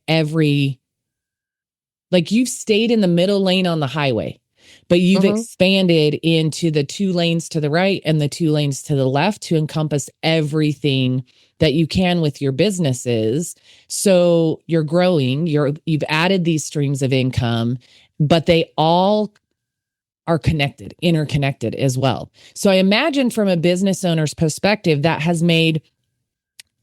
like you've stayed in the middle lane on the highway, but you've expanded into the 2 lanes to the right and the 2 lanes to the left to encompass everything that you can with your businesses. So you're growing, you've added these streams of income, but they all are interconnected as well. So I imagine from a business owner's perspective, that has made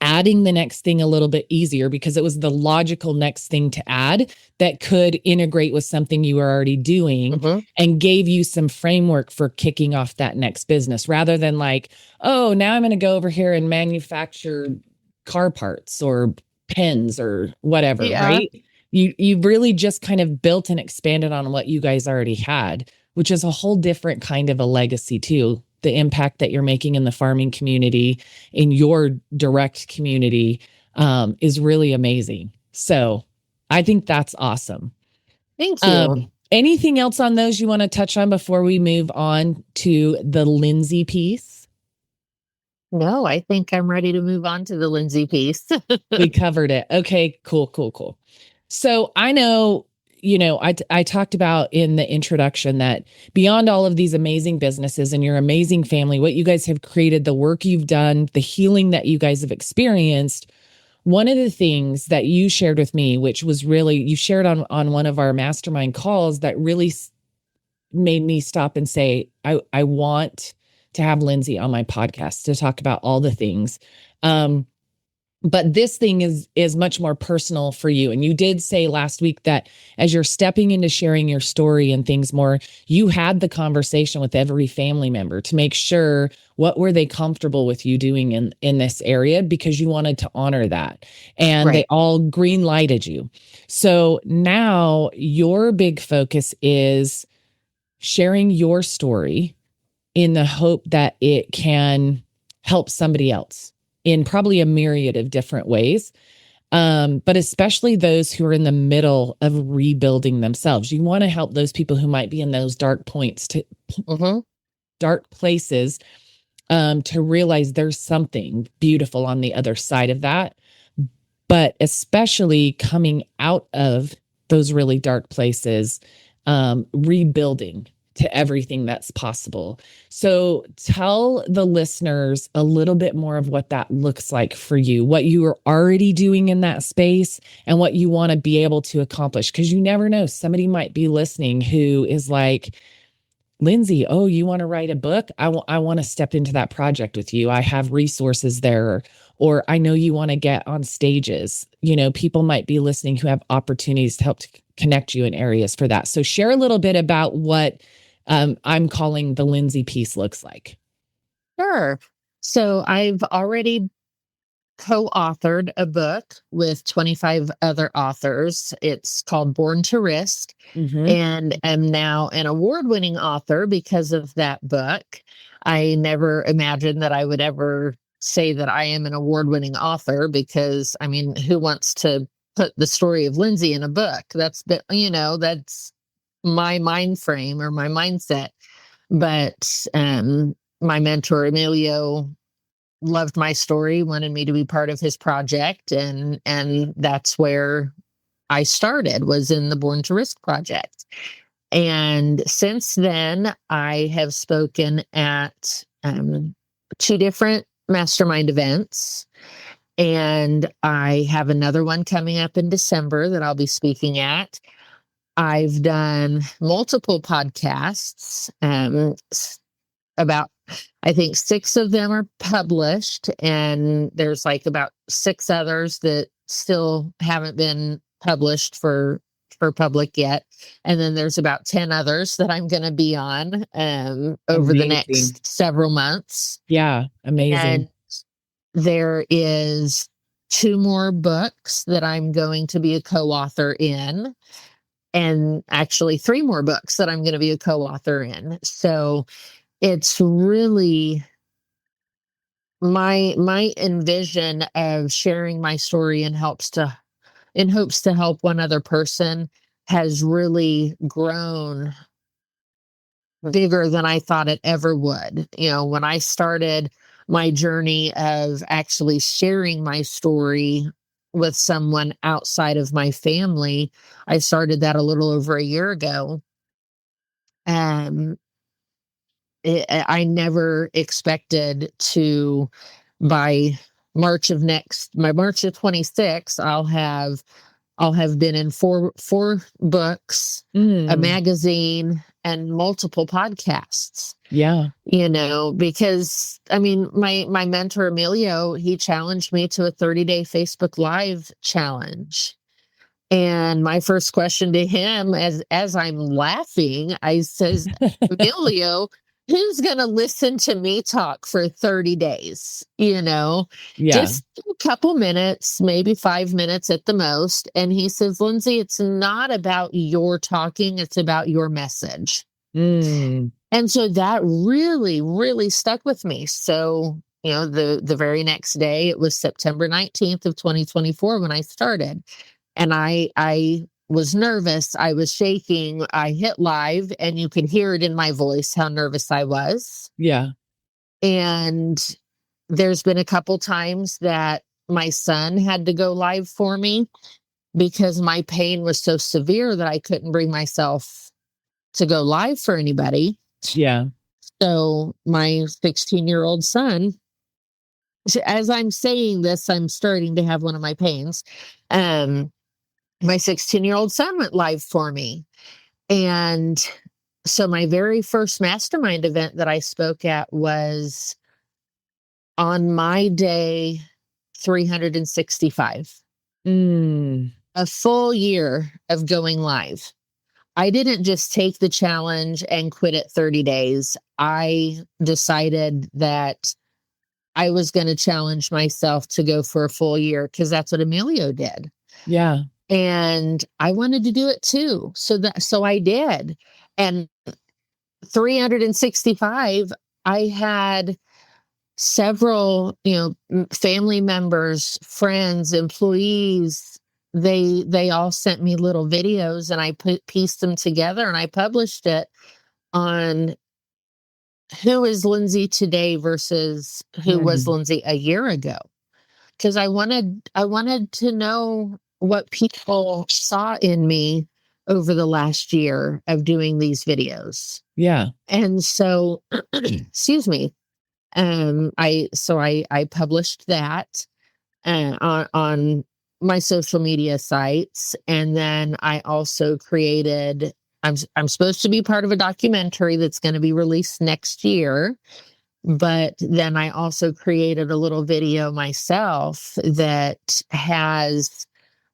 adding the next thing a little bit easier because it was the logical next thing to add that could integrate with something you were already doing and gave you some framework for kicking off that next business rather than like, oh, now I'm going to go over here and manufacture car parts or pens or whatever, right? You really just kind of built and expanded on what you guys already had, which is a whole different kind of a legacy too. The impact that you're making in the farming community, in your direct community, is really amazing. So I think that's awesome. Thank you. Anything else on those you want to touch on before we move on to the Lindsay piece? No, I think I'm ready to move on to the Lindsay piece. We covered it. Okay, cool. So I know, I talked about in the introduction that beyond all of these amazing businesses and your amazing family, what you guys have created, the work you've done, the healing that you guys have experienced, one of the things that you shared with me, which was really, you shared on one of our mastermind calls that really made me stop and say, I want to have Lindsay on my podcast to talk about all the things. But this thing is much more personal for you. And you did say last week that as you're stepping into sharing your story and things more, you had the conversation with every family member to make sure what were they comfortable with you doing in this area because you wanted to honor that. And they all green lighted you. So now your big focus is sharing your story in the hope that it can help somebody else in probably a myriad of different ways, but especially those who are in the middle of rebuilding themselves. You want to help those people who might be in those dark places to realize there's something beautiful on the other side of that, but especially coming out of those really dark places, rebuilding to everything that's possible. So tell the listeners a little bit more of what that looks like for you, what you are already doing in that space and what you want to be able to accomplish. Because you never know, somebody might be listening who is like, Lindsay, oh, you want to write a book? I want to step into that project with you. I have resources there. Or I know you want to get on stages. People might be listening who have opportunities to help to connect you in areas for that. So share a little bit about what I'm calling the Lindsay piece looks like. Sure. So I've already co-authored a book with 25 other authors. It's called Born to Risk, and am now an award-winning author because of that book. I never imagined that I would ever say that I am an award-winning author because, who wants to put the story of Lindsay in a book? That's my mind frame or my mindset. But my mentor, Emilio, loved my story, wanted me to be part of his project. And that's where I started was in the Born to Risk project. And since then, I have spoken at 2 different mastermind events. And I have another one coming up in December that I'll be speaking at. I've done multiple podcasts, about, I think 6 of them are published, and there's like about 6 others that still haven't been published for public yet. And then there's about 10 others that I'm going to be on over the next several months. Yeah, amazing. And there is 2 more books that I'm going to be a co-author in, and actually 3 more books that I'm going to be a co-author in. So it's really my envision of sharing my story in hopes to help one other person has really grown bigger than I thought it ever would. When I started my journey of actually sharing my story with someone outside of my family, I started that a little over a year ago. I never expected to, by March of 26, I'll have been in four books, a magazine, and multiple podcasts. Yeah. Because my mentor Emilio, he challenged me to a 30-day Facebook Live challenge. And my first question to him, as I'm laughing, I says, Emilio, who's going to listen to me talk for 30 days? Just a couple minutes, maybe 5 minutes at the most. And he says, Lindsay, it's not about your talking. It's about your message. And so that really, really stuck with me. So, the very next day, it was September 19th of 2024 when I started. And I was nervous. I was shaking. I hit live, and you could hear it in my voice how nervous I was. Yeah. And there's been a couple times that my son had to go live for me because my pain was so severe that I couldn't bring myself to go live for anybody. Yeah. So my 16-year-old son, as I'm saying this, I'm starting to have one of my pains. My 16-year-old son went live for me. And so my very first mastermind event that I spoke at was on my day 365. A full year of going live. I didn't just take the challenge and quit at 30 days. I decided that I was going to challenge myself to go for a full year because that's what Emilio did. Yeah. And I wanted to do it too. So I did. And 365, I had several, family members, friends, employees, they all sent me little videos, and I pieced them together, and I published it on who is Lindsay today versus who was Lindsay a year ago. Because I wanted to know what people saw in me over the last year of doing these videos. Yeah. And so, excuse me. I published that on my social media sites, and then I also created. I'm supposed to be part of a documentary that's going to be released next year, but then I also created a little video myself that has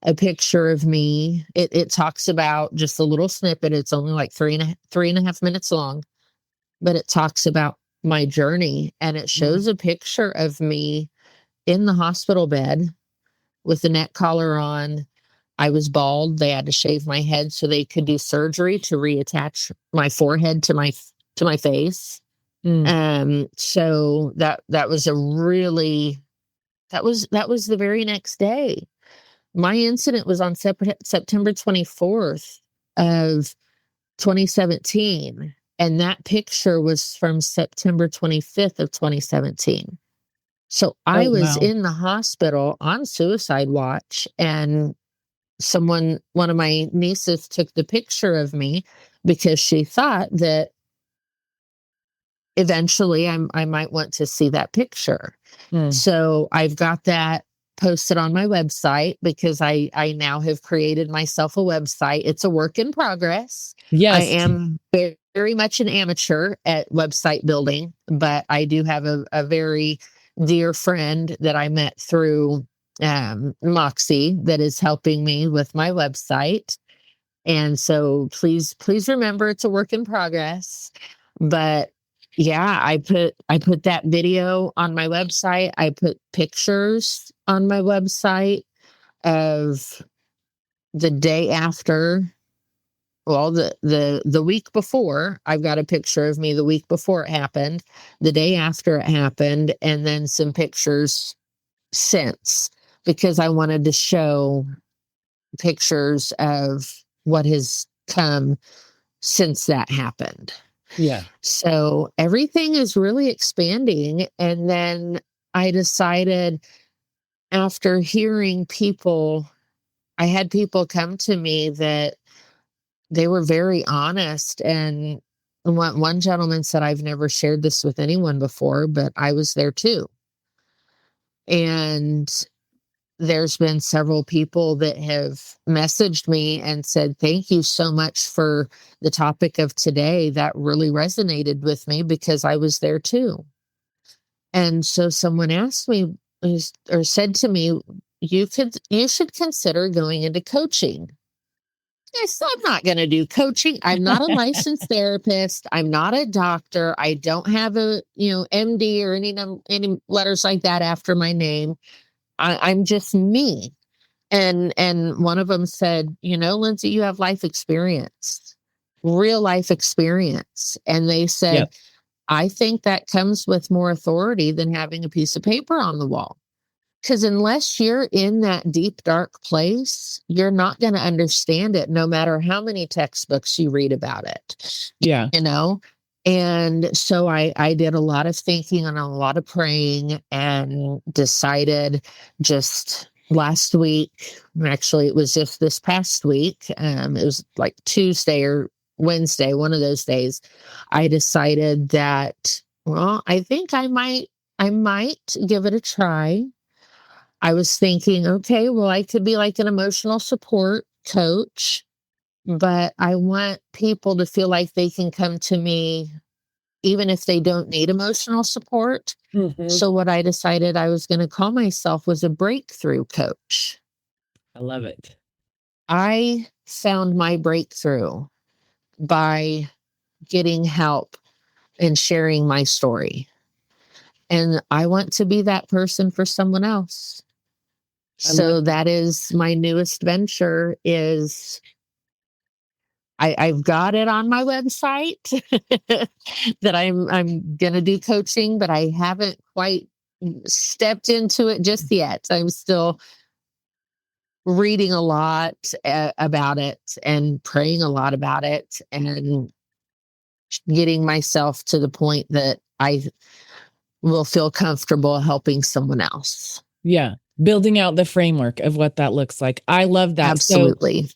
a picture of me. It talks about just a little snippet. It's only like three and a half minutes long, but it talks about my journey, and it shows a picture of me in the hospital bed with the neck collar on. I was bald. They had to shave my head so they could do surgery to reattach my forehead to my face. So that was a really, that was the very next day. My incident was on September 24th of 2017. And that picture was from September 25th of 2017. So I was in the hospital on suicide watch, and one of my nieces took the picture of me because she thought that eventually I might want to see that picture. So I've got that posted on my website because I now have created myself a website. It's a work in progress. Yes. I am very, very much an amateur at website building, but I do have a very dear friend that I met through Moxie that is helping me with my website. And so please remember it's a work in progress. But yeah, I put that video on my website. I put pictures on my website of the day after. Well, the week before. I've got a picture of me the week before it happened, the day after it happened, and then some pictures since, because I wanted to show pictures of what has come since that happened. Yeah. So everything is really expanding. And then I decided, after hearing people, I had people come to me that they were very honest. And one gentleman said, I've never shared this with anyone before, but I was there too. And there's been several people that have messaged me and said, thank you so much for the topic of today. That really resonated with me because I was there too. And so someone asked me or said to me, you should consider going into coaching. I said, I'm not going to do coaching. I'm not a licensed therapist. I'm not a doctor. I don't have a, MD or any letters like that after my name. I'm just me. And one of them said, Lindsay, you have life experience, real life experience. And they said, Yep. I think that comes with more authority than having a piece of paper on the wall. Because unless you're in that deep, dark place, you're not going to understand it, no matter how many textbooks you read about it. Yeah. And so I did a lot of thinking and a lot of praying and decided just last week, actually it was just this past week, it was like Tuesday or Wednesday, one of those days, I decided that, well, I think I might give it a try. I was thinking, okay, well, I could be like an emotional support coach, but I want people to feel like they can come to me even if they don't need emotional support. Mm-hmm. So what I decided I was going to call myself was a breakthrough coach. I love it. I found my breakthrough by getting help and sharing my story. And I want to be that person for someone else. So that is my newest venture. Is I've got it on my website that I'm going to do coaching, but I haven't quite stepped into it just yet. I'm still reading a lot about it and praying a lot about it and getting myself to the point that I will feel comfortable helping someone else. Yeah. Building out the framework of what that looks like. I love that. Absolutely. So,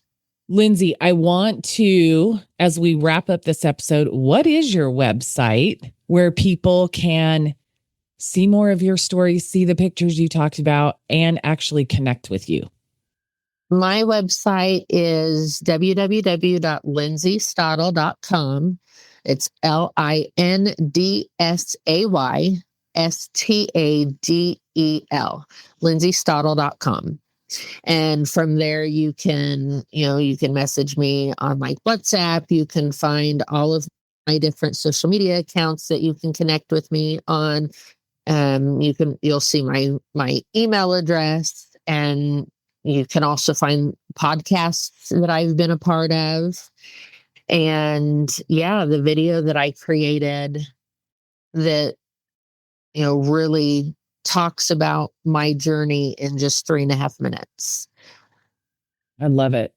Lindsay, I want to, as we wrap up this episode, what is your website where people can see more of your story, see the pictures you talked about, and actually connect with you? My website is www.lindsaystadel.com. It's LINDSAYSTADEL, lindsaystadel.com. And from there, you can message me on my WhatsApp. You can find all of my different social media accounts that you can connect with me on. You'll see my email address, and you can also find podcasts that I've been a part of. And yeah, the video that I created that, really talks about my journey in just 3.5 minutes. I love it.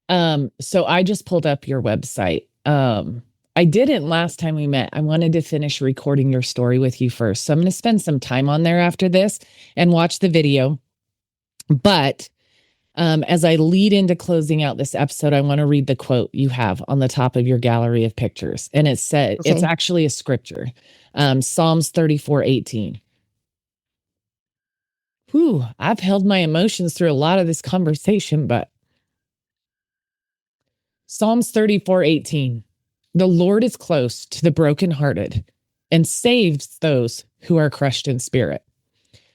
So I just pulled up your website. I didn't last time we met. I wanted to finish recording your story with you first. So I'm going to spend some time on there after this and watch the video. But As I lead into closing out this episode, I want to read the quote you have on the top of your gallery of pictures. And it said, it's actually a scripture, Psalms 34:18. Whew, I've held my emotions through a lot of this conversation, but Psalms 34:18. The Lord is close to the brokenhearted and saves those who are crushed in spirit.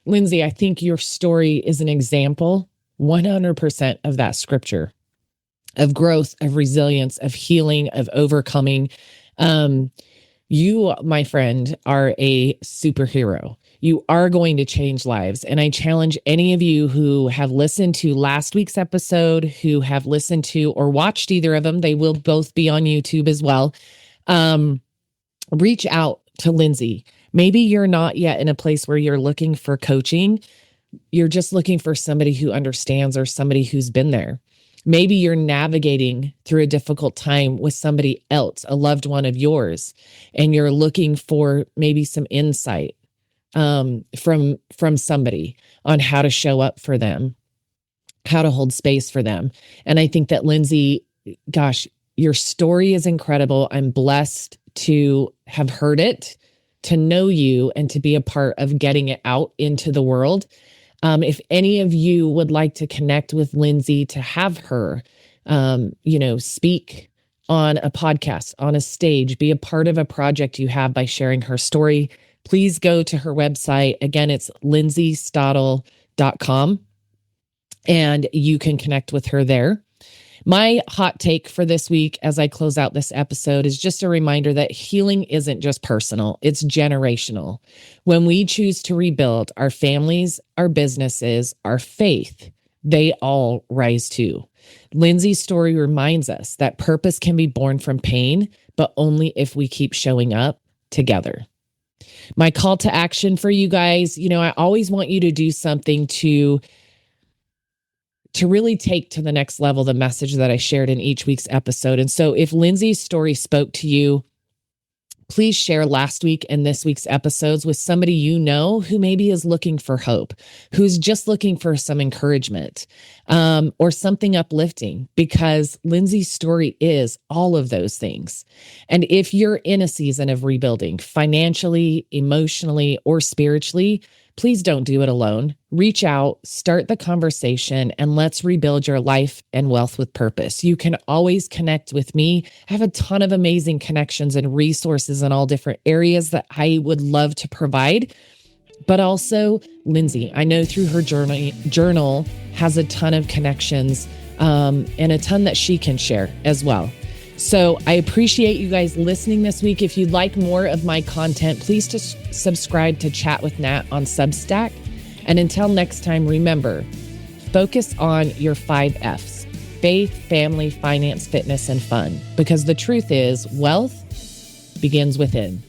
Lindsay, I think your story is an example, 100% of that scripture, of growth, of resilience, of healing, of overcoming. You, my friend, are a superhero. You are going to change lives. And I challenge any of you who have listened to last week's episode, who have listened to or watched either of them, they will both be on YouTube as well. Reach out to Lindsay. Maybe you're not yet in a place where you're looking for coaching. You're just looking for somebody who understands or somebody who's been there. Maybe you're navigating through a difficult time with somebody else, a loved one of yours, and you're looking for maybe some insight from somebody on how to show up for them, how to hold space for them. And I think that Lindsay, gosh, your story is incredible. I'm blessed to have heard it, to know you, and to be a part of getting it out into the world. If any of you would like to connect with Lindsay, to have her, speak on a podcast, on a stage, be a part of a project you have by sharing her story, please go to her website. Again, it's lindsaystadel.com, and you can connect with her there. My hot take for this week, as I close out this episode, is just a reminder that healing isn't just personal, it's generational. When we choose to rebuild our families, our businesses, our faith, they all rise too. Lindsay's story reminds us that purpose can be born from pain, but only if we keep showing up together. My call to action for you guys, I always want you to do something to really take to the next level the message that I shared in each week's episode. And so if Lindsay's story spoke to you, please share last week and this week's episodes with somebody you know who maybe is looking for hope, who's just looking for some encouragement, or something uplifting, because Lindsay's story is all of those things. And if you're in a season of rebuilding financially, emotionally, or spiritually, please don't do it alone. Reach out, start the conversation, and let's rebuild your life and wealth with purpose. You can always connect with me. I have a ton of amazing connections and resources in all different areas that I would love to provide. But also, Lindsay, I know through her journal has a ton of connections and a ton that she can share as well. So I appreciate you guys listening this week. If you'd like more of my content, please just subscribe to Chat with Nat on Substack. And until next time, remember, focus on your 5 F's: faith, family, finance, fitness, and fun. Because the truth is, wealth begins within.